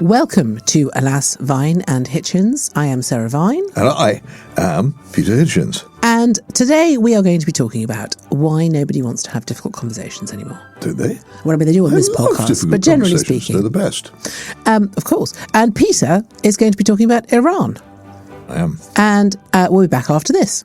Welcome to Alas, Vine and Hitchens. I am Sarah Vine. And I am Peter Hitchens. And today we are going to be talking about why nobody wants to have difficult conversations anymore. Do they? Well, I mean, they do on this podcast, but generally speaking. They're the best. Of course. And Peter is going to be talking about Iran. I am. And we'll be back after this.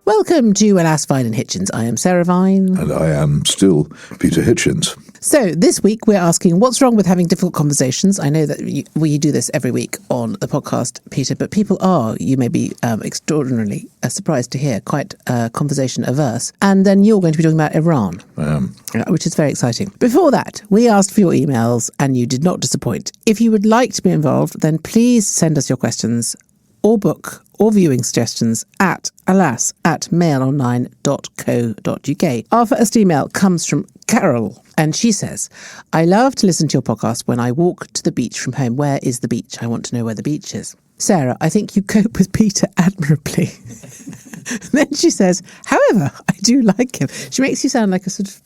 Welcome to Alas, Vine and Hitchens. I am Sarah Vine. And I am still Peter Hitchens. So this week we're asking what's wrong with having difficult conversations. I know that we do this every week on the podcast, Peter, but people are, you may be extraordinarily surprised to hear, quite conversation averse. And then you're going to be talking about Iran. I am. Which is very exciting. Before that, we asked for your emails and you did not disappoint. If you would like to be involved, then please send us your questions or book or viewing suggestions at alas@mailonline.co.uk. Our first email comes from Carol, and she says, I love to listen to your podcast when I walk to the beach from home. Where is the beach? I want to know where the beach is. Sarah, I think you cope with Peter admirably. Then she says, however, I do like him. She makes you sound like a sort of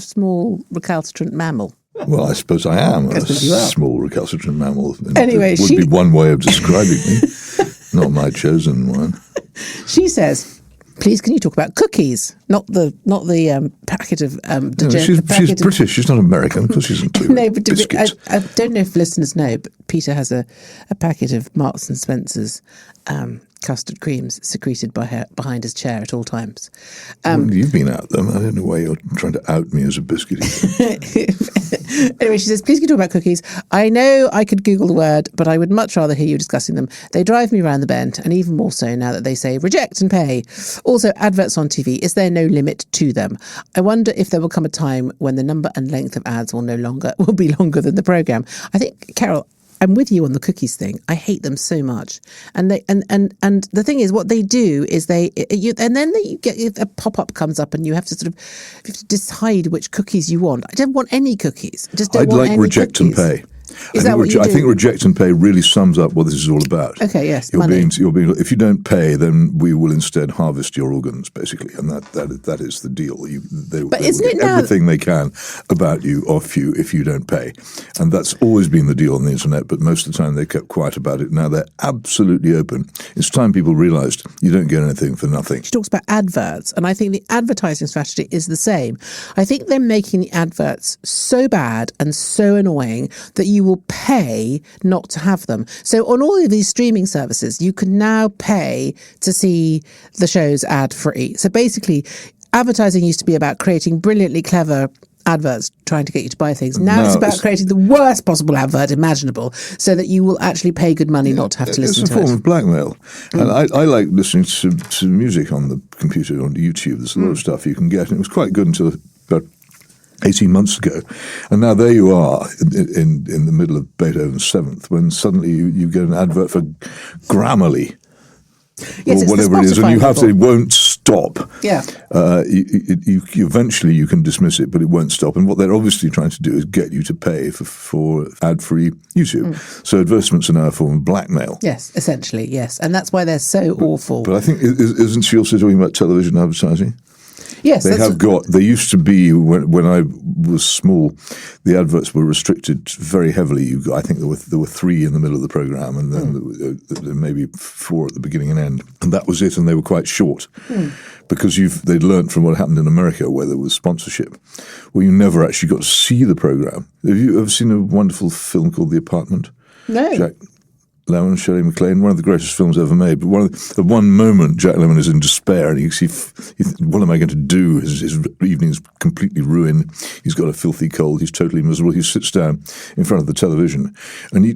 small recalcitrant mammal. Well, I suppose I am a small recalcitrant mammal. Anyway, it would be one way of describing me. Not my chosen one. She says, please can you talk about cookies? Not the packet of... she's British, she's not American, because she's into biscuits. I don't know if listeners know, but Peter has a packet of Marks and Spencer's custard creams secreted behind his chair at all times. You've been out them. I don't know why you're trying to out me as a biscuit eater. Anyway, she says, please can you talk about cookies? I know I could Google the word, but I would much rather hear you discussing them. They drive me round the bend, and even more so now that they say reject and pay. Also, adverts on TV, is there no limit to them? I wonder if there will come a time when the number and length of ads will be longer than the programme. I think, Carol, I'm with you on the cookies thing. I hate them so much. And the thing is, what they do is then you get a pop-up comes up and you have to decide which cookies you want. I don't want any cookies. I'd like reject cookies. And pay. Is that what you do? I think reject and pay really sums up what this is all about. Okay, yes, you're being, if you don't pay, then we will instead harvest your organs, basically, and that is the deal. They will get everything they can about you, off you, if you don't pay, and that's always been the deal on the internet. But most of the time they kept quiet about it. Now they're absolutely open. It's time people realised you don't get anything for nothing. She talks about adverts, and I think the advertising strategy is the same. I think they're making the adverts so bad and so annoying that you will pay not to have them. So on all of these streaming services, you can now pay to see the shows ad-free. So basically, advertising used to be about creating brilliantly clever adverts trying to get you to buy things. Now it's about creating the worst possible advert imaginable so that you will actually pay good money not to have to listen to it. It's a form of blackmail. And I like listening to music on the computer, on YouTube. There's a lot of stuff you can get. And it was quite good until about 18 months ago. And now there you are in the middle of Beethoven's Seventh, when suddenly you get an advert for Grammarly. Yes, or whatever it is, and it won't stop. Yeah. Eventually you can dismiss it, but it won't stop. And what they're obviously trying to do is get you to pay for ad-free YouTube. So advertisements are now a form of blackmail. Yes, essentially, yes. And that's why they're so awful. But I think, isn't she also talking about television advertising? Yes, They used to be, when I was small, the adverts were restricted very heavily. I think there were 3 in the middle of the programme, and then maybe 4 at the beginning and end. And that was it, and they were quite short. Because they'd learnt from what happened in America, where there was sponsorship, where you never actually got to see the programme. Have you ever seen a wonderful film called The Apartment? No. Jack Lemmon, Shirley MacLaine, one of the greatest films ever made. But the one moment Jack Lemmon is in despair, and what am I going to do? His evening's completely ruined. He's got a filthy cold. He's totally miserable. He sits down in front of the television, and he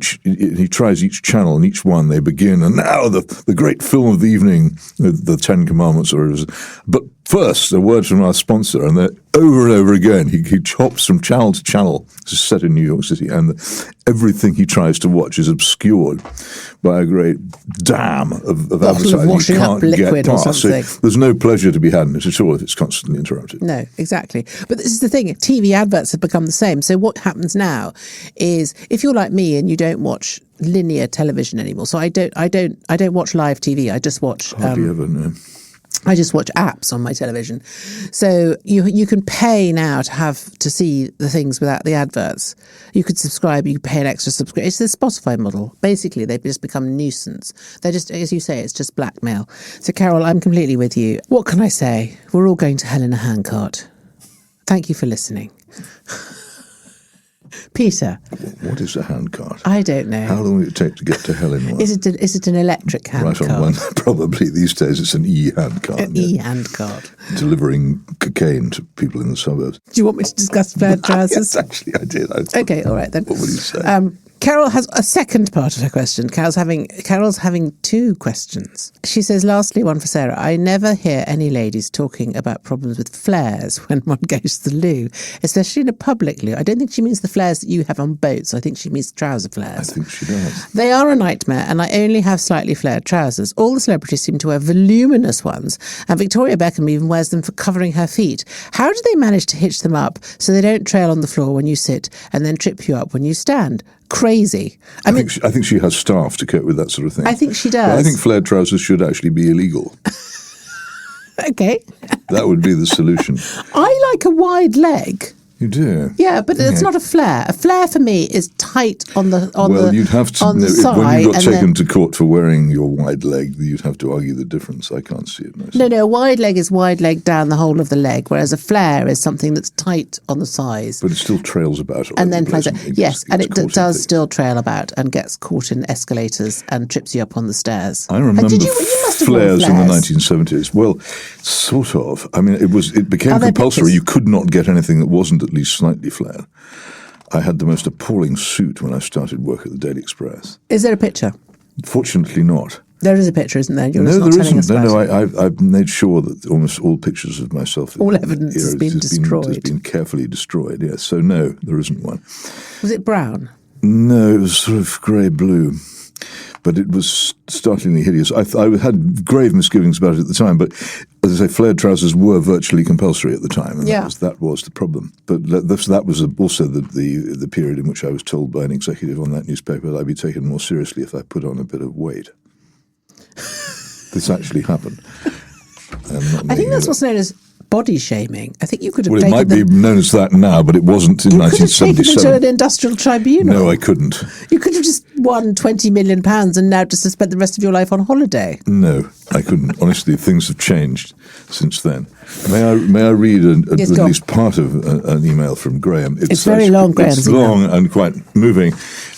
tries each channel, and each one they begin, and now the great film of the evening, the 10 Commandments, but first, a word from our sponsor, and then over and over again, he chops from channel to channel. This is set in New York City, and everything he tries to watch is obscured by a great dam of advertising washing you can't up liquid get past. or something. So there's no pleasure to be had in it at all if it's constantly interrupted. No, exactly. But this is the thing: TV adverts have become the same. So what happens now is, if you're like me and you don't watch linear television anymore, so I don't watch live TV. I just watch. Hardly ever, no. I just watch apps on my television. So you can pay now to see the things without the adverts. You could subscribe, you could pay an extra subscription. It's the Spotify model. Basically, they've just become a nuisance. They're just, as you say, it's just blackmail. So, Carol, I'm completely with you. What can I say? We're all going to hell in a handcart. Thank you for listening. Peter. What is a handcart? I don't know. How long will it take to get to hell in one? Is it an electric handcart? Right on one. Probably these days it's an e-handcart. An e-handcart. Delivering cocaine to people in the suburbs. Do you want me to discuss flared trousers? Yes, actually I did. Okay, all right then. What would you say? Carol has a second part of her question. Carol's having two questions. She says, lastly, one for Sarah. I never hear any ladies talking about problems with flares when one goes to the loo, especially in a public loo. I don't think she means the flares that you have on boats. I think she means trouser flares. I think she does. They are a nightmare, and I only have slightly flared trousers. All the celebrities seem to wear voluminous ones, and Victoria Beckham even wears them for covering her feet. How do they manage to hitch them up so they don't trail on the floor when you sit and then trip you up when you stand? Crazy. I think she has staff to cope with that sort of thing. I think she does. But I think flared trousers should actually be illegal. Okay. That would be the solution. I like a wide leg. You do? Yeah, but it's not a flare. A flare for me is tight on the side. You'd have to, when you got taken to court for wearing your wide leg, you'd have to argue the difference. I can't see it myself. No, a wide leg is wide leg down the whole of the leg, whereas a flare is something that's tight on the sides. But it still trails about. And then flies out. Yes, and it does still trail about and gets caught in escalators and trips you up on the stairs. I remember flares in the 1970s. Well, sort of. I mean, it became compulsory. Pictures? You could not get anything that wasn't at least slightly flared. I had the most appalling suit when I started work at the Daily Express. Is there a picture? Fortunately not. There is a picture, isn't there? No, there isn't. I've made sure that almost all pictures of myself... All evidence has been destroyed. Has been carefully destroyed, yes. So no, there isn't one. Was it brown? No, it was sort of grey-blue. But it was startlingly hideous. I had grave misgivings about it at the time, but as I say, flared trousers were virtually compulsory at the time, and that was the problem. But that was also the period in which I was told by an executive on that newspaper that I'd be taken more seriously if I put on a bit of weight. This actually happened. I think that's what's known as body shaming. I think you could have taken it might be known as that now, but it wasn't in 1977. You could have taken them to an industrial tribunal. No, I couldn't. You could have just won £20 million and now just spent the rest of your life on holiday. No, I couldn't. Honestly, things have changed since then. May I read at least part of an email from Grahame? It's very long, Grahame. It's long and quite moving,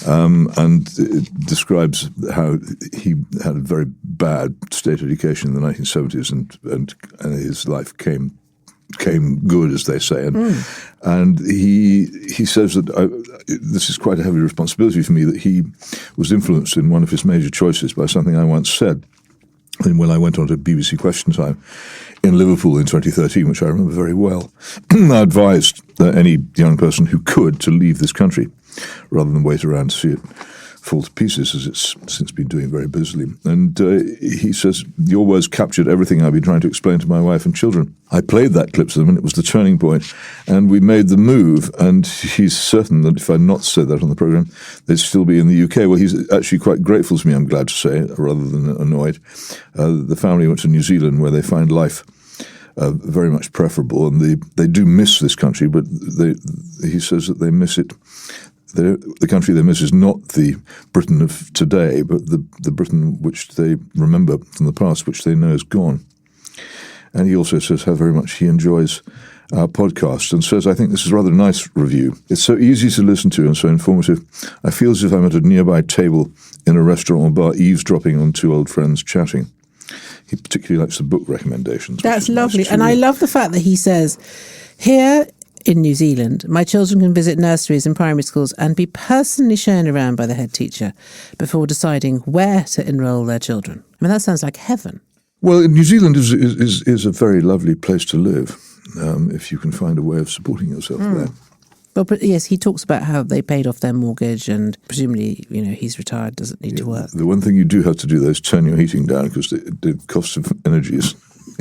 and it describes how he had a very bad state education in the 1970s, and his life came good, as they say, and he says that this is quite a heavy responsibility for me, that he was influenced in one of his major choices by something I once said. And when I went on to BBC Question Time in Liverpool in 2013, which I remember very well, I advised any young person who could to leave this country rather than wait around to see it fall to pieces, as it's since been doing very busily. And he says, your words captured everything I've been trying to explain to my wife and children. I played that clip to them, and it was the turning point, and we made the move, and he's certain that if I'd not said that on the programme, they'd still be in the UK. Well, he's actually quite grateful to me, I'm glad to say, rather than annoyed. The family went to New Zealand, where they find life very much preferable, and they do miss this country, but he says that they miss it. The country they miss is not the Britain of today, but the Britain which they remember from the past, which they know is gone. And he also says how very much he enjoys our podcast, and says, I think this is a rather nice review. It's so easy to listen to and so informative. I feel as if I'm at a nearby table in a restaurant or bar, eavesdropping on two old friends chatting. He particularly likes the book recommendations. That's lovely. And I love the fact that he says, here in New Zealand, my children can visit nurseries and primary schools and be personally shown around by the head teacher before deciding where to enrol their children. I mean, that sounds like heaven. Well, New Zealand is a very lovely place to live, if you can find a way of supporting yourself there. Well, but yes, he talks about how they paid off their mortgage, and presumably, he's retired, doesn't need to work. The one thing you do have to do, though, is turn your heating down, because the cost of energy is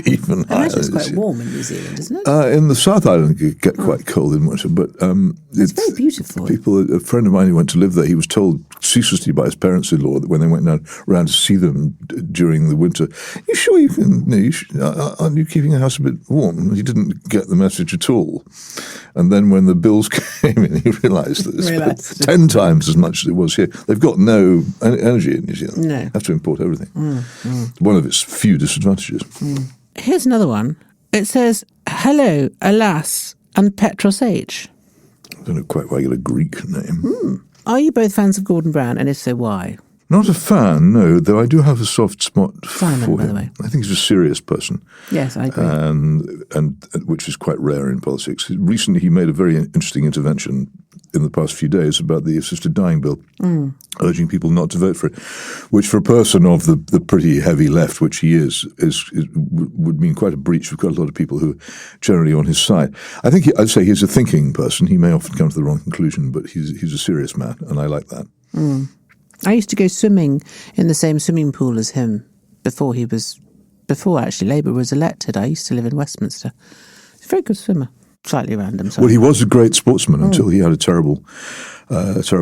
even higher. I imagine it's quite warm in New Zealand, isn't it? In the South Island, it get quite cold in winter, but it's very beautiful. A friend of mine who went to live there, he was told ceaselessly by his parents-in-law that when they went around to see them during the winter, "You sure you can? Aren't you keeping the house a bit warm?" He didn't get the message at all. And then when the bills came in, he realised that it's 10 times as much as it was here. They've got no energy in New Zealand. No. Have to import everything. One of its few disadvantages. Here's another one. It says, "Hello, alas, and Petros H." I don't know quite why I get a Greek name. Are you both fans of Gordon Brown, and if so, why? Not a fan, no, though I do have a soft spot Simon, for by him. the way. I think he's a serious person. Yes, I agree. And which is quite rare in politics. Recently he made a very interesting intervention in the past few days about the assisted dying bill, urging people not to vote for it, which for a person of the pretty heavy left, which he is would mean quite a breach. We've got a lot of people who are generally on his side. I think I'd say he's a thinking person. He may often come to the wrong conclusion, but he's a serious man, and I like that. I used to go swimming in the same swimming pool as him before actually Labour was elected. I used to live in Westminster. He's a very good swimmer. Slightly random. Sorry. Well, he was a great sportsman until he had a terrible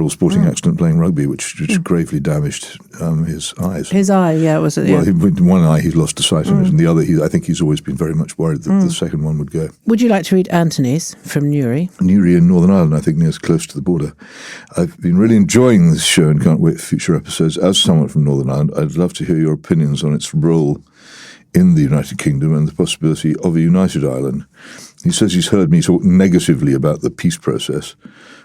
sporting accident playing rugby, which gravely damaged his eyes. His eye, yeah, was it? Yeah. Well, one eye he's lost the sight of it, and the other, I think he's always been very much worried that the second one would go. Would you like to read Anthony's from Newry? Newry in Northern Ireland, I think, near close to the border. I've been really enjoying this show and can't wait for future episodes. As someone from Northern Ireland, I'd love to hear your opinions on its role in the United Kingdom and the possibility of a united Ireland. He says he's heard me talk negatively about the peace process,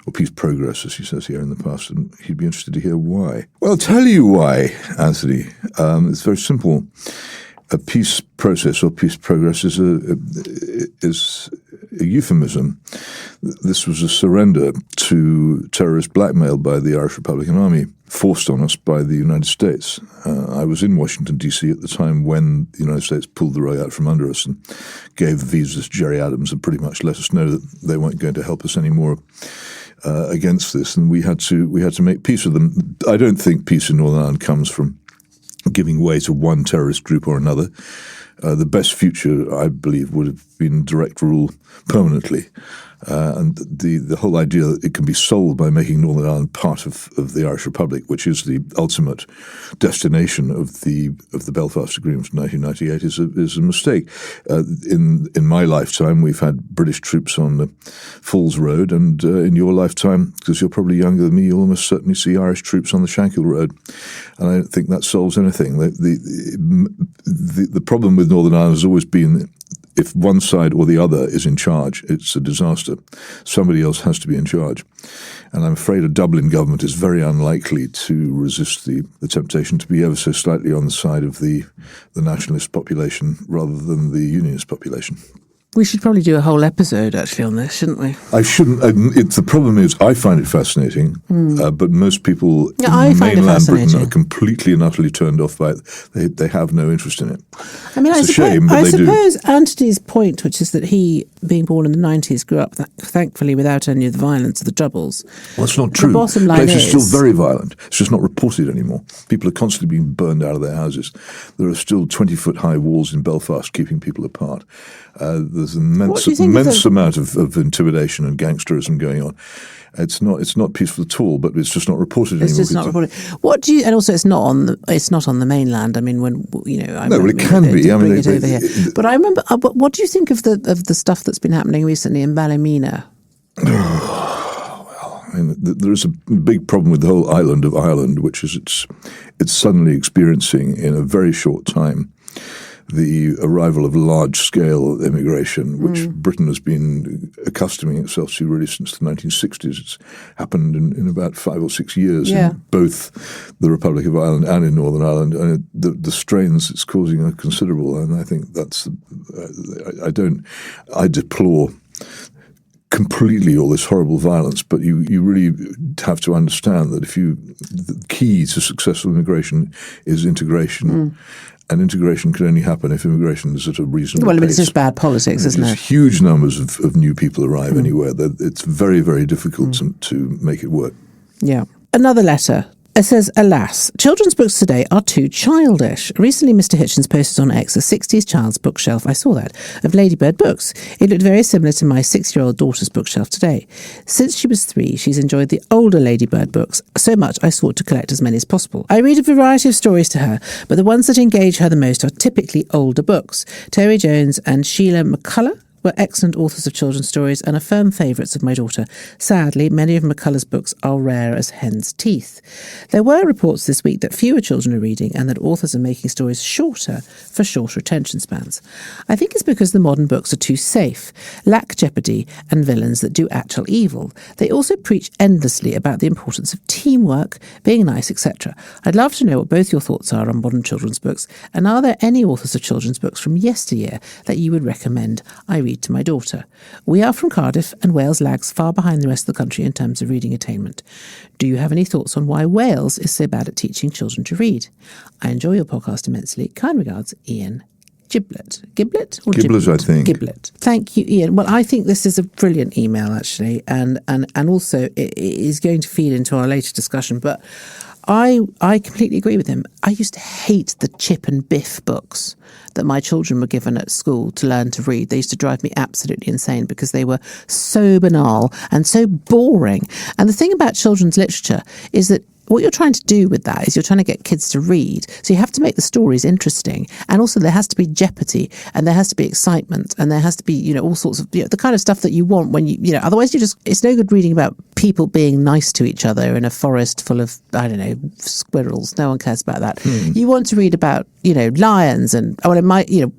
or peace progress, as he says here in the past, and he'd be interested to hear why. Well, I'll tell you why, Anthony. It's very simple. A peace process or peace progress is a euphemism. This was a surrender to terrorist blackmail by the Irish Republican Army, forced on us by the United States. I was in Washington, D.C. at the time when the United States pulled the rug out from under us and gave the visas to Gerry Adams and pretty much let us know that they weren't going to help us anymore against this, and we had to make peace with them. I don't think peace in Northern Ireland comes from giving way to one terrorist group or another. The best future, I believe, would have been direct rule permanently. And the whole idea that it can be solved by making Northern Ireland part of the Irish Republic, which is the ultimate destination of the Belfast Agreement of 1998, is a mistake. In my lifetime, we've had British troops on the Falls Road, and in your lifetime, because you're probably younger than me, you'll almost certainly see Irish troops on the Shankill Road. And I don't think that solves anything. The problem with Northern Ireland has always been that if one side or the other is in charge, it's a disaster. Somebody else has to be in charge. And I'm afraid a Dublin government is very unlikely to resist the temptation to be ever so slightly on the side of the nationalist population rather than the unionist population. We should probably do a whole episode, actually, on this, shouldn't we? I shouldn't. The problem is I find it fascinating, but most people in mainland Britain are completely and utterly turned off by it. They have no interest in it. I mean, it's a shame, but I they do. suppose Anthony's point, which is that he, being born in the 90s, grew up, thankfully, without any of the violence of the Troubles. Well, that's not true. The bottom line is still very violent. It's just not reported anymore. People are constantly being burned out of their houses. There are still 20-foot-high walls in Belfast keeping people apart. There's an immense amount of intimidation and gangsterism going on. It's not peaceful at all, but it's just not reported anymore. It's just not reported. What do you? And also, it's not on the mainland. I mean, it can be. I mean, over here. But I remember. What do you think of the stuff that's been happening recently in Ballymena? Well, I mean, there is a big problem with the whole island of Ireland, which is it's suddenly experiencing in a very short time the arrival of large-scale immigration, which Britain has been accustoming itself to really since the 1960s. It's happened in about 5 or 6 years in both the Republic of Ireland and in Northern Ireland, and the strains it's causing are considerable. And I think that's I deplore completely all this horrible violence, but you really have to understand that the key to successful immigration is integration. And integration can only happen if immigration is at a reasonable pace. Well, it's just bad politics, isn't it? Huge numbers of new people arrive anywhere. It's very, very difficult to make it work. Yeah. Another letter. It says, alas, children's books today are too childish. Recently, Mr. Hitchens posted on X a 60s child's bookshelf, I saw that, of Ladybird books. It looked very similar to my 6-year-old daughter's bookshelf today. Since she was 3, she's enjoyed the older Ladybird books so much I sought to collect as many as possible. I read a variety of stories to her, but the ones that engage her the most are typically older books. Terry Jones and Sheila McCullough were excellent authors of children's stories and are firm favourites of my daughter. Sadly, many of McCullough's books are rare as hen's teeth. There were reports this week that fewer children are reading and that authors are making stories shorter for shorter attention spans. I think it's because the modern books are too safe, lack jeopardy and villains that do actual evil. They also preach endlessly about the importance of teamwork, being nice, etc. I'd love to know what both your thoughts are on modern children's books, and are there any authors of children's books from yesteryear that you would recommend I read to my daughter? We are from Cardiff, and Wales lags far behind the rest of the country in terms of reading attainment. Do you have any thoughts on why Wales is so bad at teaching children to read? I enjoy your podcast immensely. Kind regards, Ian Giblet. Giblet? Or Giblet, I think. Giblet. Thank you, Ian. Well, I think this is a brilliant email, actually, and also it is going to feed into our later discussion, but I completely agree with him. I used to hate the Chip and Biff books that my children were given at school to learn to read. They used to drive me absolutely insane because they were so banal and so boring. And the thing about children's literature is that what you're trying to do with that is you're trying to get kids to read. So you have to make the stories interesting. And also there has to be jeopardy and there has to be excitement and there has to be, all sorts of, the kind of stuff that you want when otherwise it's no good reading about people being nice to each other in a forest full of, squirrels. No one cares about that. You want to read about, lions and,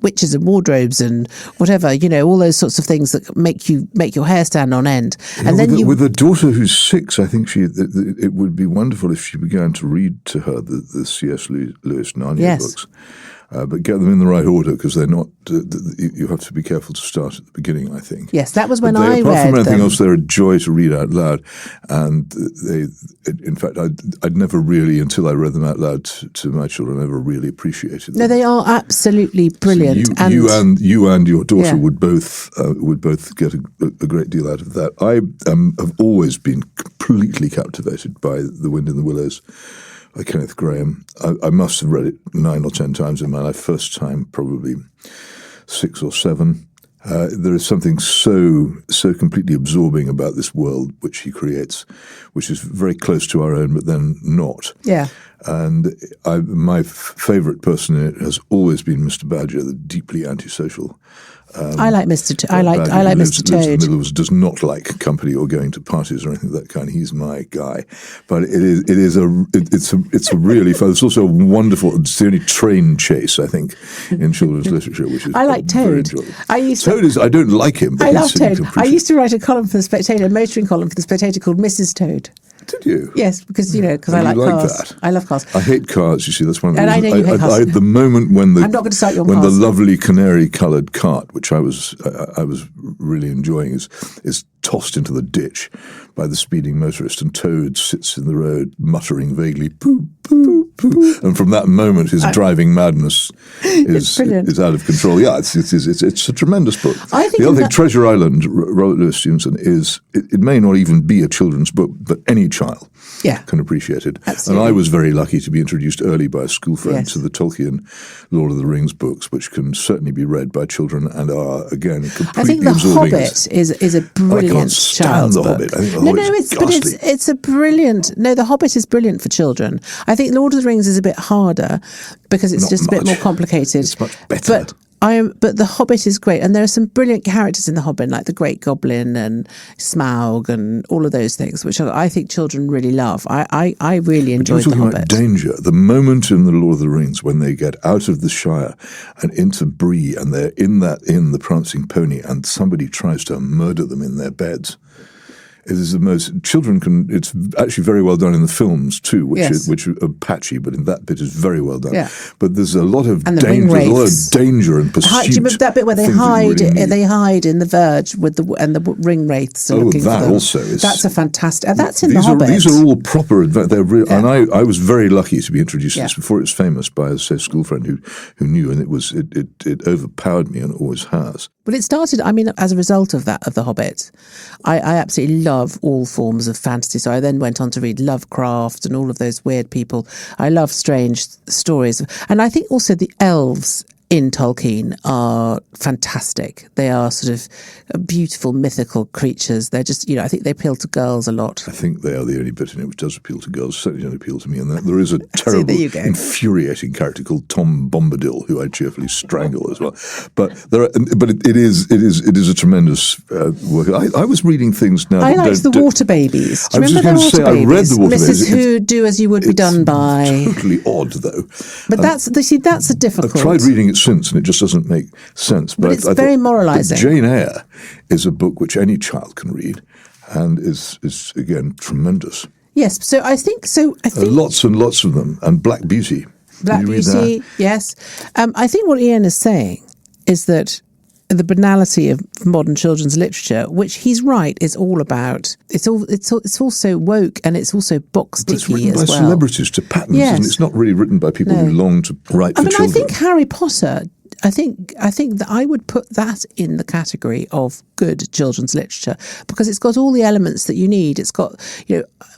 witches and wardrobes and whatever, all those sorts of things that make your hair stand on end. And then with a daughter who's 6, I think it would be wonderful if she began to read to her the C.S. Lewis Narnia books. But get them in the right order because they're not. You have to be careful to start at the beginning, I think. Yes, that was when I read them. Apart from anything else, they're a joy to read out loud. And in fact, I'd never really, until I read them out loud to my children, never really appreciated them. No, they are absolutely brilliant. So you and your daughter would both get a great deal out of that. I have always been completely captivated by The Wind in the Willows by Kenneth Grahame. I must have read it 9 or 10 times in my life. First time, probably 6 or 7. There is something so completely absorbing about this world which he creates, which is very close to our own, but then not. Yeah. And my favourite person in it has always been Mr. Badger, the deeply antisocial. I like Mr. I like Mr. Toad. Lives in the middle, does not like company or going to parties or anything of that kind. He's my guy. But it's a really fun. It's also a wonderful. It's the only train chase I think in children's literature, which is I like Toad. I don't like him. But I love Toad. I used to write a column for the Spectator, a motoring column for the Spectator called Mrs. Toad. Did you? Yes, because I like cars. That. I love cars. I hate cars. You see, that's one of the reasons. I know you hate cars. The moment when I'm not going to start you on when cars. the lovely canary-coloured cart, which I was really enjoying, is tossed into the ditch by the speeding motorist, and Toad sits in the road muttering vaguely, "Poo, poo, poo," and from that moment, his driving madness is out of control. Yeah, it's a tremendous book. The other thing, Treasure Island, Robert Louis Stevenson, is it may not even be a children's book, but any child can appreciate it. Absolutely. And I was very lucky to be introduced early by a school friend to the Tolkien Lord of the Rings books, which can certainly be read by children and are, again, completely I think The absorbing. Hobbit is a brilliant child's book. Hobbit. I think The Hobbit is ghastly. It's a brilliant. No, The Hobbit is brilliant for children. I think Lord of the Rings is a bit harder because it's just a bit more complicated. It's much better. But The Hobbit is great, and there are some brilliant characters in The Hobbit, like the Great Goblin and Smaug and all of those things, which I think children really love. I really enjoyed The Hobbit. About danger, the moment in The Lord of the Rings when they get out of the Shire and into Bree, and they're in the Prancing Pony, and somebody tries to murder them in their beds. It is the most children can. It's actually very well done in the films too, which are patchy, but in that bit is very well done. Yeah. But there's a lot of danger, and pursuit. Do you remember that bit where they hide? They hide in the verge with the ring wraiths. That's a fantastic. That's in The Hobbit. These are all proper. They're real, and I was very lucky to be introduced to this before it was famous by a school friend who knew, and it overpowered me, and it always has. Well, it started, I mean, as a result of that, of The Hobbit. I absolutely love all forms of fantasy. So I then went on to read Lovecraft and all of those weird people. I love strange stories. And I think also the elves in Tolkien are fantastic. They are sort of beautiful, mythical creatures. They're just, I think they appeal to girls a lot. I think they are the only bit in it which does appeal to girls. Certainly don't appeal to me. And there is a terrible, infuriating character called Tom Bombadil, who I cheerfully strangle as well. But it is a tremendous work. I was reading things now. I liked the Water Babies. Do you remember the Water Babies? I read the Water Babies. Mrs. Who do as you would be done by. Totally odd, though. But that's a difficult. I've tried reading it since, and it just doesn't make sense. But it's very moralising. Jane Eyre is a book which any child can read, and is again tremendous. Yes, so I think lots and lots of them, and Black Beauty. Black Beauty, yes. I think what Ian is saying is that the banality of modern children's literature, which he's right, is all about. It's also woke, and it's also box ticky as well. It's written by celebrities to patterns, and it's not really written by people who long to write for children. I think Harry Potter. I think that I would put that in the category of good children's literature, because it's got all the elements that you need. It's got,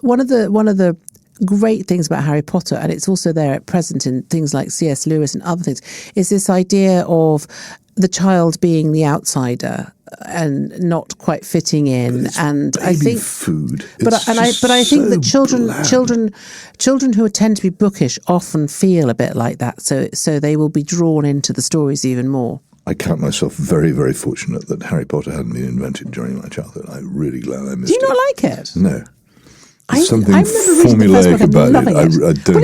one of the great things about Harry Potter, and it's also there at present in things like C.S. Lewis and other things, is this idea of the child being the outsider and not quite fitting in. And I think food. But I think that children who tend to be bookish often feel a bit like that. So they will be drawn into the stories even more. I count myself very, very fortunate that Harry Potter hadn't been invented during my childhood. I'm really glad I missed it. Do you not like it? No. Something formulaic about it. But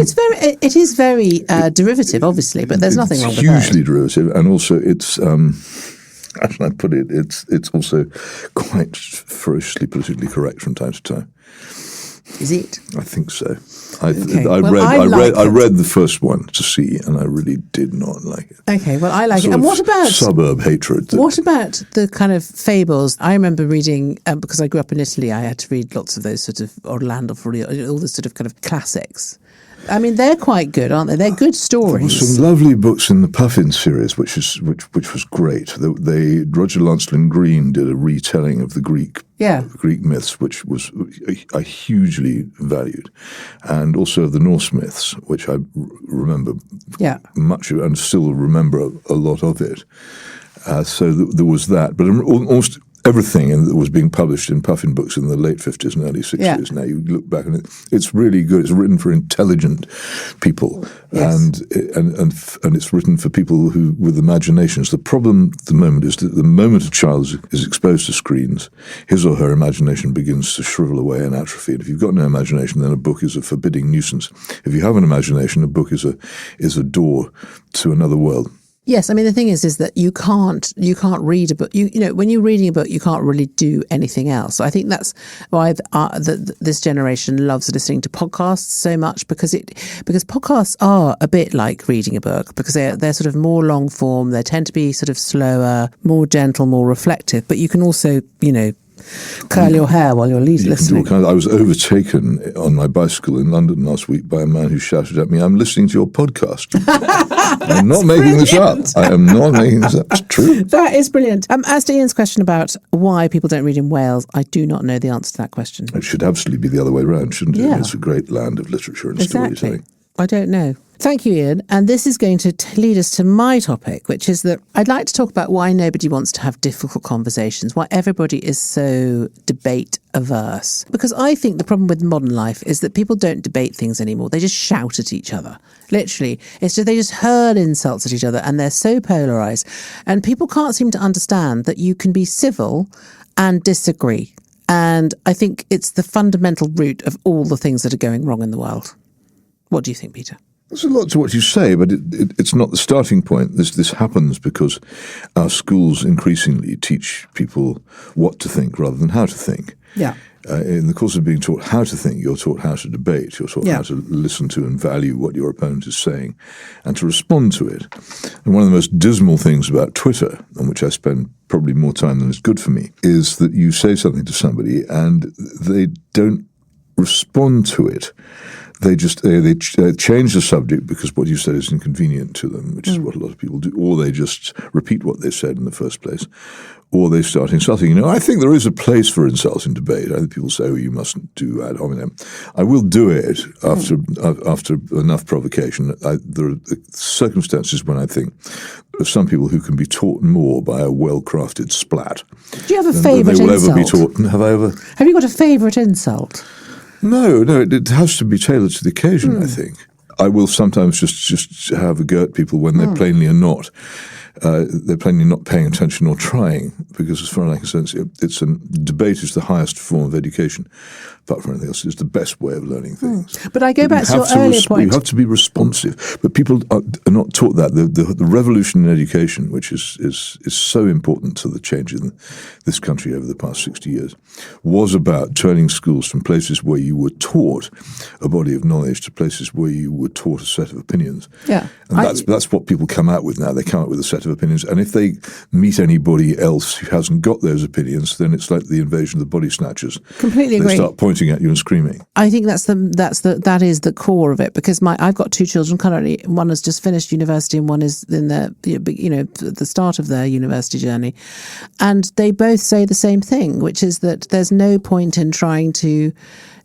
it is very derivative, obviously. But there's nothing wrong with that. It's hugely derivative, and also it's. How can I put it? It's also quite ferociously politically correct from time to time. Is it? I think so. I read the first one to see, and I really did not like it. Okay, well, I like it. And what about suburb hatred? What about the kind of fables? I remember reading, because I grew up in Italy, I had to read lots of those sort of Orlando Furioso, all the sort of kind of classics. I mean, they're quite good, aren't they? They're good stories. There were some lovely books in the Puffin series, which was great. Roger Lancelyn Green did a retelling of the Greek myths, which was I hugely valued, and also of the Norse myths, which I remember much of, and still remember a lot of it. So there was that, but almost everything that was being published in Puffin books in the late 50s and early 60s. Now you look back and it's really good. It's written for intelligent people, and it's written for people who with imaginations. The problem at the moment is that the moment a child is exposed to screens, his or her imagination begins to shrivel away and atrophy. And if you've got no imagination, then a book is a forbidding nuisance. If you have an imagination, a book is a door to another world. Yes, I mean the thing is that you can't read a book. When you're reading a book, you can't really do anything else. So I think that's why this generation loves listening to podcasts so much, because podcasts are a bit like reading a book, because they're sort of more long form. They tend to be sort of slower, more gentle, more reflective. But you can also curl your hair while you're listening. I was overtaken on my bicycle in London last week by a man who shouted at me, "I'm listening to your podcast." I'm not making this up. I am not making this up. It's true. That is brilliant. As to Ian's question about why people don't read in Wales, I do not know the answer to that question. It should absolutely be the other way around, shouldn't it? Yeah. It's a great land of literature and storytelling. I don't know. Thank you, Ian. And this is going to lead us to my topic, which is that I'd like to talk about why nobody wants to have difficult conversations, why everybody is so debate averse. Because I think the problem with modern life is that people don't debate things anymore. They just shout at each other. Literally. It's just they just hurl insults at each other, and they're so polarised. And people can't seem to understand that you can be civil and disagree. And I think it's the fundamental root of all the things that are going wrong in the world. What do you think, Peter? There's a lot to what you say, but it's not the starting point. This happens because our schools increasingly teach people what to think rather than how to think. Yeah. In the course of being taught how to think, you're taught how to debate. You're taught how to listen to and value what your opponent is saying and to respond to it. And one of the most dismal things about Twitter, on which I spend probably more time than is good for me, is that you say something to somebody and they don't respond to it. they change the subject because what you said is inconvenient to them, which is what a lot of people do, or they just repeat what they said in the first place, or they start insulting. I think there is a place for insult in debate. I think people say, you mustn't do ad hominem. I will do it after enough provocation. There are circumstances when I think of some people who can be taught more by a well-crafted splat. Do you have a favourite insult? They will ever be taught. Have you got a favourite insult? No, it has to be tailored to the occasion, I think. I will sometimes just have a go at people when they plainly are not. They're plainly not paying attention or trying, because as far as I'm concerned, debate is the highest form of education. Apart from anything else, it's the best way of learning things. But I go back to your earlier point. You have to be responsive. But people are not taught that. The revolution in education, which is so important to the change in this country over the past 60 years, was about turning schools from places where you were taught a body of knowledge to places where you were taught a set of opinions. Yeah. And that's what people come out with now. They come out with a set of opinions. And if they meet anybody else who hasn't got those opinions, then it's like the invasion of the body snatchers. Completely agree. They start pointing at you and screaming. I think that is the core of it, because I've got two children currently. One has just finished university and one is in the start of their university journey, and they both say the same thing, which is that there's no point in trying to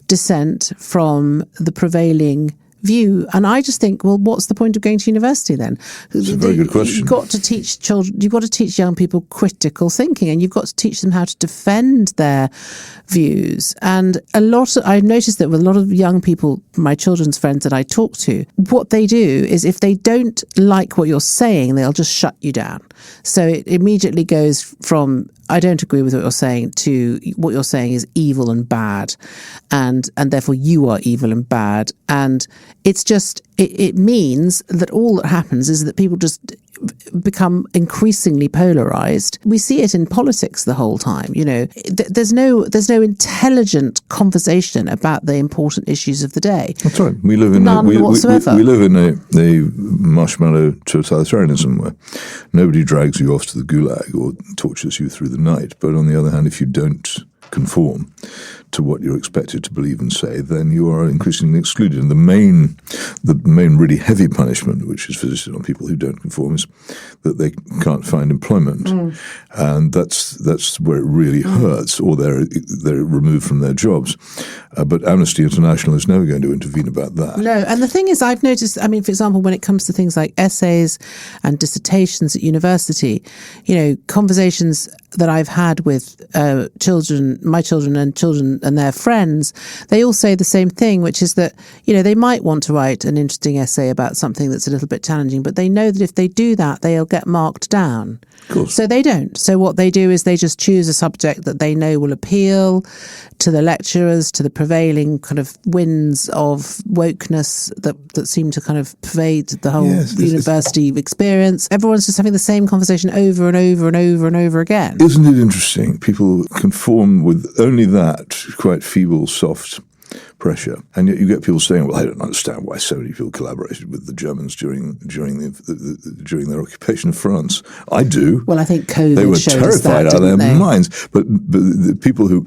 dissent from the prevailing view. And I just think, well, what's the point of going to university then? It's a very good question. You've got to teach children, you've got to teach young people critical thinking, and you've got to teach them how to defend their views. And I've noticed that with a lot of young people, my children's friends that I talk to, what they do is if they don't like what you're saying, they'll just shut you down. So it immediately goes from, I don't agree with what you're saying, to what you're saying is evil and bad, and therefore you are evil and bad. And it's just, it means that all that happens is that people just become increasingly polarized. We see it in politics the whole time. There's no intelligent conversation about the important issues of the day. That's right. We live in whatsoever. We live in a marshmallow totalitarianism where nobody drags you off to the gulag or tortures you through the night. But on the other hand, if you don't conform to what you're expected to believe and say, then you are increasingly excluded. And the main really heavy punishment, which is visited on people who don't conform, is that they can't find employment. And that's where it really hurts, or they're removed from their jobs. But Amnesty International is never going to intervene about that. No, and the thing is, I've noticed, for example, when it comes to things like essays and dissertations at university, conversations that I've had with my children and their friends, they all say the same thing, which is that, they might want to write an interesting essay about something that's a little bit challenging, but they know that if they do that, they'll get marked down. Of course. So they don't. So what they do is they just choose a subject that they know will appeal to the lecturers, to the prevailing kind of winds of wokeness that seem to kind of pervade the whole university experience. Everyone's just having the same conversation over and over and over and over again. Isn't it interesting? People conform with only that quite feeble, soft pressure, and yet you get people saying, "Well, I don't understand why so many people collaborated with the Germans during their occupation of France." I do. Well, I think COVID they were showed us terrified that, out of their they? minds. But the people who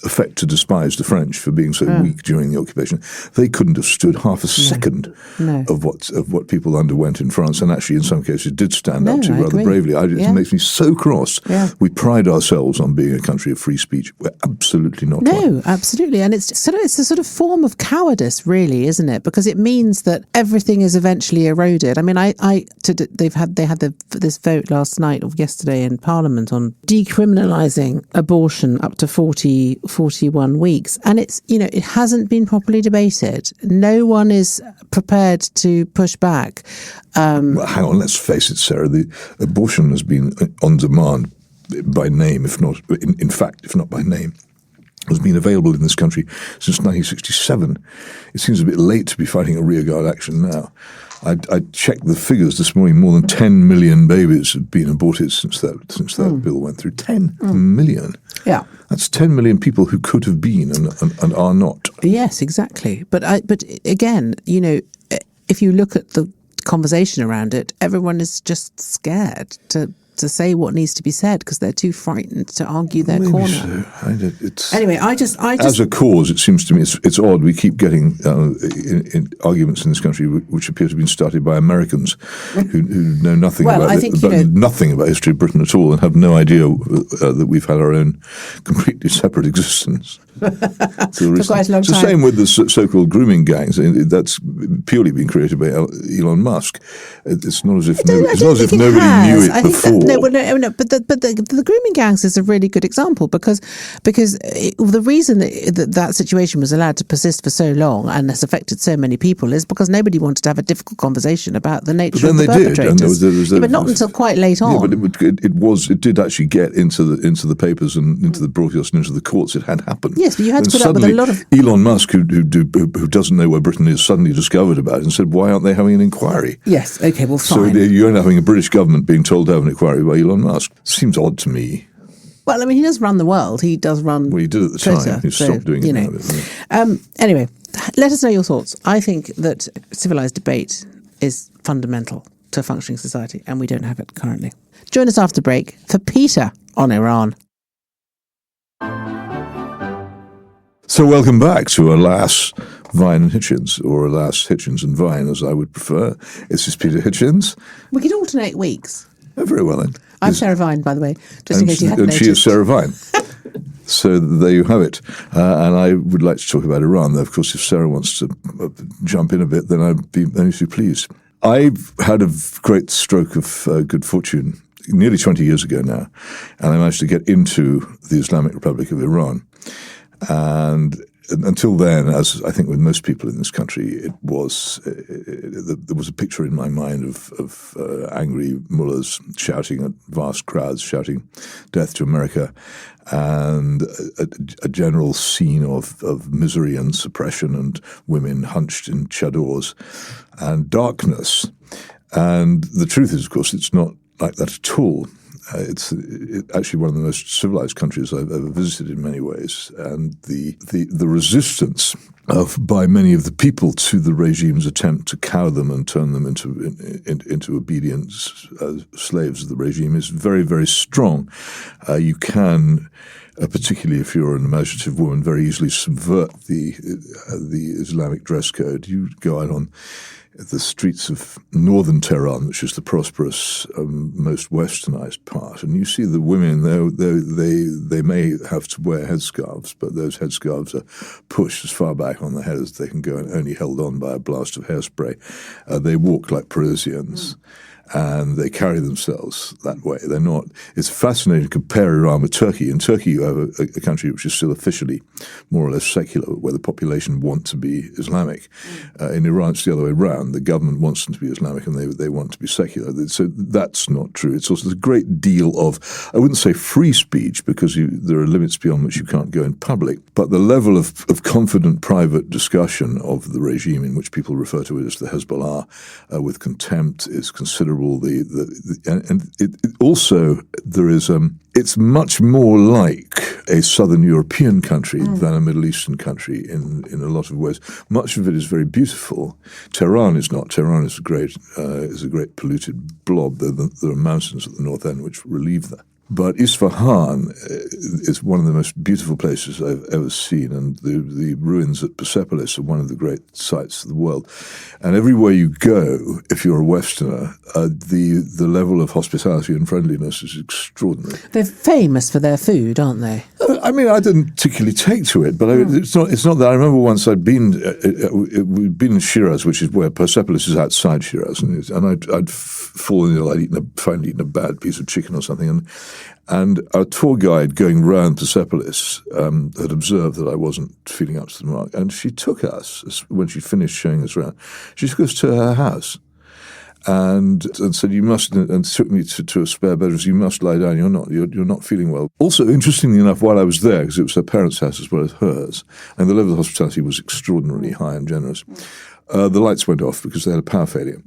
affect to despise the French for being so weak during the occupation, they couldn't have stood half a second of what people underwent in France, and actually in some cases did stand up to rather bravely. It makes me so cross. Yeah. We pride ourselves on being a country of free speech. We're absolutely not. No, absolutely. And it's a sort of form of cowardice, really, isn't it? Because it means that everything is eventually eroded. I mean, they had this vote last night or yesterday in Parliament on decriminalising abortion up to 41 weeks, and it hasn't been properly debated. No one is prepared to push back. Well, hang on, let's face it, Sarah. The abortion has been on demand by name, if not by name, has been available in this country since 1967. It seems a bit late to be fighting a rearguard action now. I checked the figures this morning. More than 10 million babies have been aborted since that bill went through. 10 million. Yeah, that's 10 million people who could have been and are not. Yes, exactly. But again, if you look at the conversation around it, everyone is just scared to to say what needs to be said because they're too frightened to argue their corner. So. Anyway, I just as a cause, it seems to me it's odd. We keep getting in arguments in this country which appear to have been started by Americans who know nothing nothing about history of Britain at all and have no idea that we've had our own completely separate existence. For quite a long time. It's the same with the so-called grooming gangs. That's purely been created by Elon Musk. It's not as if nobody knew it before. But the grooming gangs is a really good example because the reason that situation was allowed to persist for so long and has affected so many people is because nobody wanted to have a difficult conversation about the nature of the perpetrators. But not until quite late on. Yeah, but it did actually get into the papers and into the broadcast and into the courts. It had happened. Yes, but you had to put up with a lot of... Elon Musk, who doesn't know where Britain is, suddenly discovered about it and said, why aren't they having an inquiry? Yes, okay, well, fine. So you're only having a British government being told to have an inquiry by Elon Musk. Seems odd to me. Well, I mean, he does run the world. He does run Well, he did at the Twitter, time. He stopped doing it now. Anyway, let us know your thoughts. I think that civilised debate is fundamental to a functioning society, and we don't have it currently. Join us after the break for Peter on Iran. So welcome back to Alas, Vine and Hitchens, or Alas, Hitchens and Vine, as I would prefer. This is Peter Hitchens. We could alternate weeks. Oh, very well then. I'm Sarah Vine, by the way, just in case you hadn't noticed. And she is Sarah Vine. So there you have it. And I would like to talk about Iran, though, of course, if Sarah wants to jump in a bit, then I'd be only too pleased. I've had a great stroke of good fortune nearly 20 years ago now, and I managed to get into the Islamic Republic of Iran. And until then, as I think with most people in this country, there was a picture in my mind of angry mullahs shouting at vast crowds, shouting death to America, and a general scene of misery and suppression and women hunched in chadors and darkness. And the truth is, of course, it's not like that at all. It's actually one of the most civilized countries I've ever visited in many ways, and the resistance by many of the people to the regime's attempt to cow them and turn them into obedient slaves of the regime is very, very strong. You can, particularly if you're an imaginative woman, very easily subvert the Islamic dress code. You go out on the streets of northern Tehran, which is the prosperous, most westernized part, and you see the women, they may have to wear headscarves, but those headscarves are pushed as far back on the head as they can go and only held on by a blast of hairspray. They walk like Parisians. And they carry themselves that way. They're not. It's fascinating to compare Iran with Turkey. In Turkey, you have a country which is still officially more or less secular, where the population want to be Islamic. In Iran, it's the other way around. The government wants them to be Islamic, and they want to be secular. So that's not true. It's also a great deal of, I wouldn't say free speech, because there are limits beyond which you can't go in public, but the level of confident private discussion of the regime, in which people refer to it as the Hezbollah, with contempt, is considerable. Also there is it's much more like a southern European country than a Middle Eastern country in a lot of ways. Much of it is very beautiful. Tehran is not. Tehran is a great polluted blob. There are mountains at the north end which relieve that. But Isfahan is one of the most beautiful places I've ever seen, and the ruins at Persepolis are one of the great sights of the world. And everywhere you go, if you're a Westerner, the level of hospitality and friendliness is extraordinary. They're famous for their food, aren't they? I mean, I didn't particularly take to it, but it's not that. I remember once we'd been in Shiraz, which is where Persepolis is outside Shiraz, and I'd fallen ill. I'd finally eaten a bad piece of chicken or something, and our tour guide going round Persepolis had observed that I wasn't feeling up to the mark, and she took us, when she finished showing us around, she took us to her house and said, "You must," and took me to a spare bedroom. "You must lie down. You're not feeling well." Also, interestingly enough, while I was there, because it was her parents' house as well as hers, and the level of hospitality was extraordinarily high and generous, the lights went off because they had a power failure.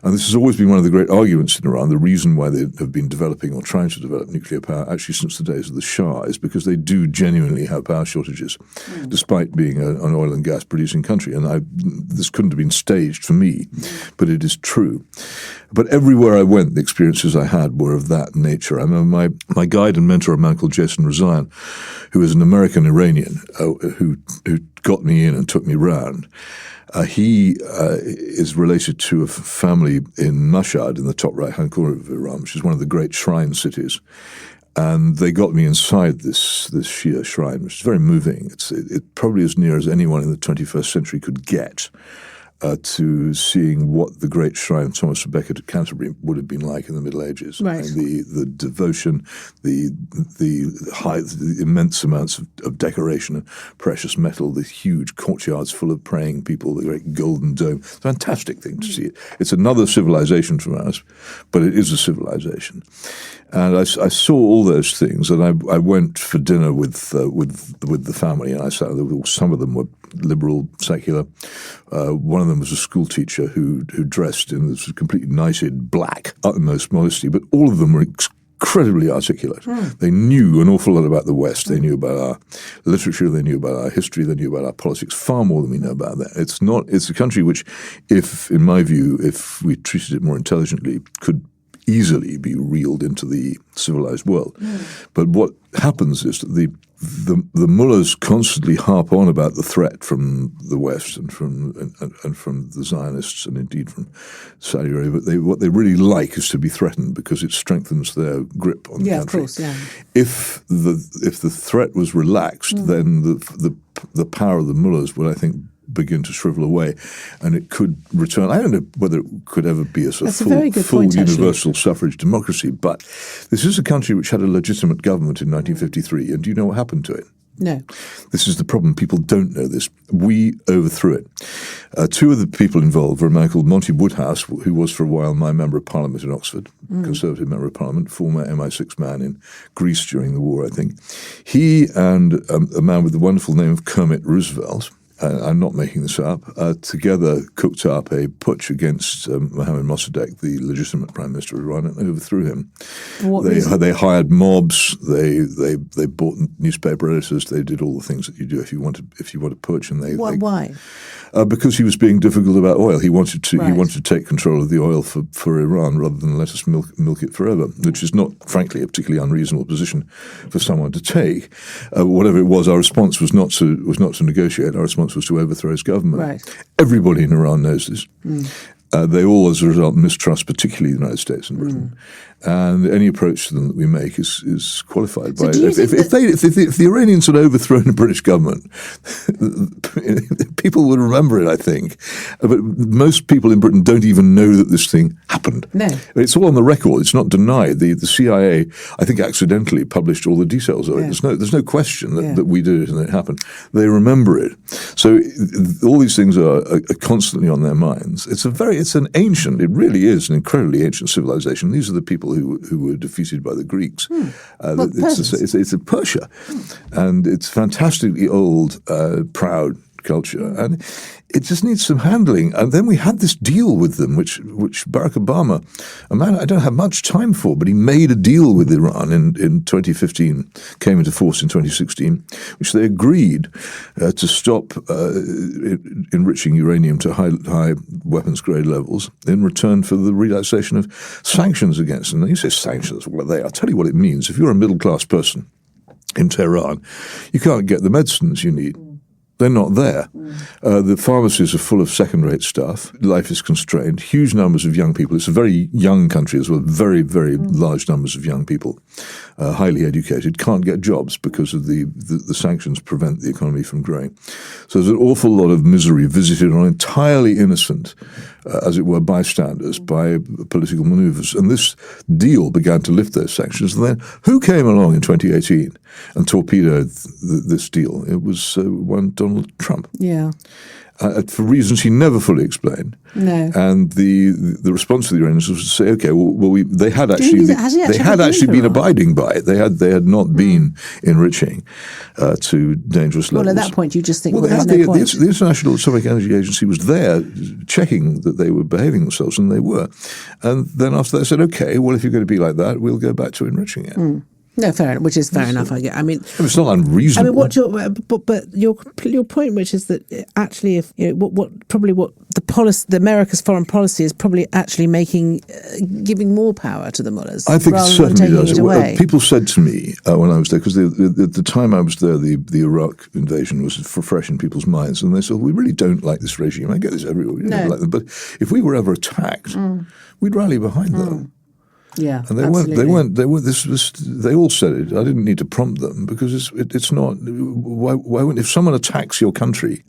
And this has always been one of the great arguments in Iran. The reason why they have been developing or trying to develop nuclear power, actually since the days of the Shah, is because they do genuinely have power shortages, despite being an oil and gas producing country. And this couldn't have been staged for me, but it is true. But everywhere I went, the experiences I had were of that nature. I remember my guide and mentor, a man called Jason Razan, who is an American Iranian who got me in and took me round. He is related to a family in Mashhad, in the top right-hand corner of Iran, which is one of the great shrine cities. And they got me inside this Shia shrine, which is very moving. It probably as near as anyone in the 21st century could get to seeing what the great shrine of Thomas à Becket at Canterbury would have been like in the Middle Ages. Right. And the devotion, the immense amounts of decoration and precious metal, the huge courtyards full of praying people, the great golden dome. It's a fantastic thing to see. It's another civilization from us, but it is a civilization. And I saw all those things, and I went for dinner with the family, and I sat there. Some of them were liberal, secular. One of them was a school teacher who dressed in this completely knighted black, utmost modesty, but all of them were incredibly articulate. They knew an awful lot about the West. They knew about our literature. They knew about our history. They knew about our politics far more than we know about that. It's a country which, in my view, if we treated it more intelligently, could easily be reeled into the civilized world. But what happens is that the mullahs constantly harp on about the threat from the West and from the Zionists and indeed from Saudi Arabia. But what they really like is to be threatened because it strengthens their grip on the country. Of course, yeah. If the threat was relaxed, then the power of the mullahs would, I think, begin to shrivel away, and it could return. I don't know whether it could ever be a sort of full universal suffrage democracy, but this is a country which had a legitimate government in 1953, and do you know what happened to it? No. This is the problem. People don't know this. We overthrew it. Two of the people involved were a man called Monty Woodhouse, who was for a while my Member of Parliament in Oxford, Conservative Member of Parliament, former MI6 man in Greece during the war, I think. He and a man with the wonderful name of Kermit Roosevelt, I'm not making this up, together cooked up a putsch against Mohammad Mossadegh, the legitimate Prime Minister of Iran, and overthrew him. They hired mobs, they bought newspaper editors, they did all the things that you do if you want to putsch. And why? Because he was being difficult about oil. He wanted to take control of the oil for Iran rather than let us milk it forever, which is not, frankly, a particularly unreasonable position for someone to take. Whatever it was, our response was not to negotiate. Our response was to overthrow his government. Right. Everybody in Iran knows this. They all, as a result, mistrust particularly the United States and Britain. And any approach to them that we make is qualified by if the Iranians had overthrown the British government, people would remember it, I think. But most people in Britain don't even know that this thing happened. No. It's all on the record. It's not denied. The CIA, I think, accidentally published all the details of it. There's no question that we did it and it happened. They remember it. So all these things are constantly on their minds. It really is an incredibly ancient civilization. These are the people who were defeated by the Greeks. It's a Persia. And it's fantastically old, proud culture. And it just needs some handling. And then we had this deal with them, which Barack Obama, a man I don't have much time for, but he made a deal with Iran in 2015, came into force in 2016, which they agreed to stop enriching uranium to high weapons grade levels in return for the relaxation of sanctions against them. And you say sanctions, what are they? I'll tell you what it means. If you're a middle class person in Tehran, you can't get the medicines you need. They're not there. The pharmacies are full of second-rate stuff. Life is constrained. Huge numbers of young people. It's a very young country as well. Very, very large numbers of young people, highly educated, can't get jobs because of the sanctions prevent the economy from growing. So there's an awful lot of misery visited on entirely innocent, as it were, bystanders by political maneuvers. And this deal began to lift those sanctions. And then who came along in 2018 and torpedoed this deal? It was one Donald Trump. Yeah. for reasons he never fully explained. No. And the response of the Iranians was to say, okay, they had actually been abiding by it. They had not been enriching to dangerous levels. Well, at that point, you just think, there's no point. The International Atomic Energy Agency was there checking that they were behaving themselves, and they were. And then after that, said, okay, well, if you're going to be like that, we'll go back to enriching it. No, fair enough, which is fair enough. I mean, it's not unreasonable. I mean, but your point, which is that actually, if the America's foreign policy is probably actually giving more power to the mullahs. I think it certainly does. People said to me when I was there, because at the time I was there, the Iraq invasion was fresh in people's minds, and they said, we really don't like this regime. I get this everywhere. We don't like them, but if we were ever attacked, we'd rally behind them. Yeah, and they weren't. They all said it. I didn't need to prompt them, because it's not. Why wouldn't, if someone attacks your country,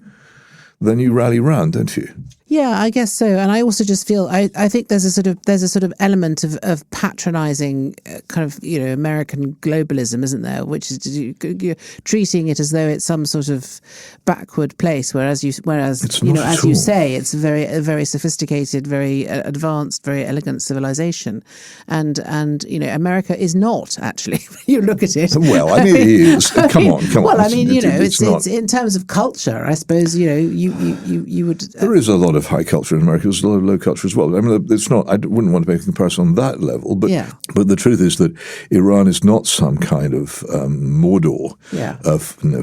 then you rally round, don't you? Yeah, I guess so. And I also just feel I think there's a sort of element of patronising kind of American globalism, isn't there? Which is you're treating it as though it's some sort of backward place, whereas you say, it's a very sophisticated, very advanced, very elegant civilization, and America is not actually. You look at it. Well, I mean, it is. Come on. Well, I mean, it's in terms of culture, I suppose. You would. There is a lot of high culture in America. There's a lot of low culture as well. I mean, it's not. I wouldn't want to make a comparison on that level, but the truth is that Iran is not some kind of Mordor,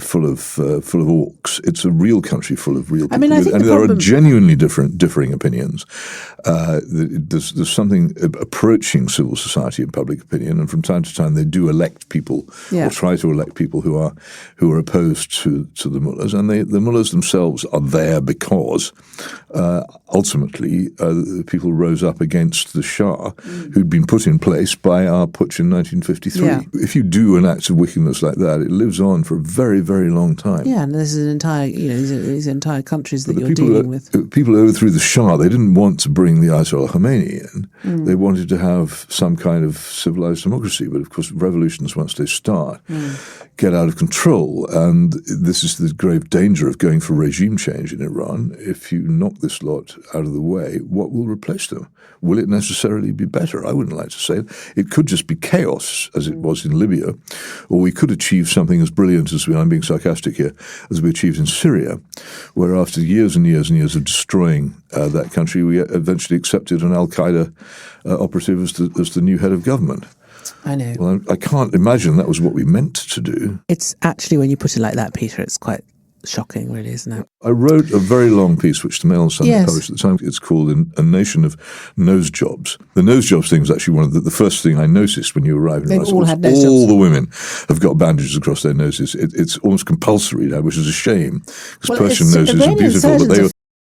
full of orcs. It's a real country full of real people. I mean, I think there are genuinely differing opinions. There's something approaching civil society and public opinion, and from time to time they do elect people or try to elect people who are opposed to the mullahs, and the mullahs themselves are there because ultimately people rose up against the Shah, who'd been put in place by our putsch in 1953. Yeah. If you do an act of wickedness like that, it lives on for a very, very long time. Yeah, and this is an entire, these entire countries that you're dealing with. People overthrew the Shah. They didn't want to bring the Ayatollah Khomeini in. They wanted to have some kind of civilized democracy. But of course, revolutions, once they start, get out of control. And this is the grave danger of going for regime change in Iran. If you knock this lot out of the way, what will replace them? Will it necessarily be better? I wouldn't like to say. It could just be chaos, as it was in Libya, or we could achieve something as brilliant as, I'm being sarcastic here, as we achieved in Syria, where after years and years and years of destroying that country, we eventually accepted an al-Qaeda operative as the new head of government. I know. Well, I can't imagine that was what we meant to do. It's actually, when you put it like that, Peter, it's quite shocking, really, isn't it? I wrote a very long piece, which the Mail and Sunday published at the time. It's called A Nation of Nose Jobs. The nose jobs thing was actually one of the first thing I noticed when you arrived in all had nose jobs. All the women have got bandages across their noses. It's almost compulsory now, which is a shame, because Persian noses are beautiful, but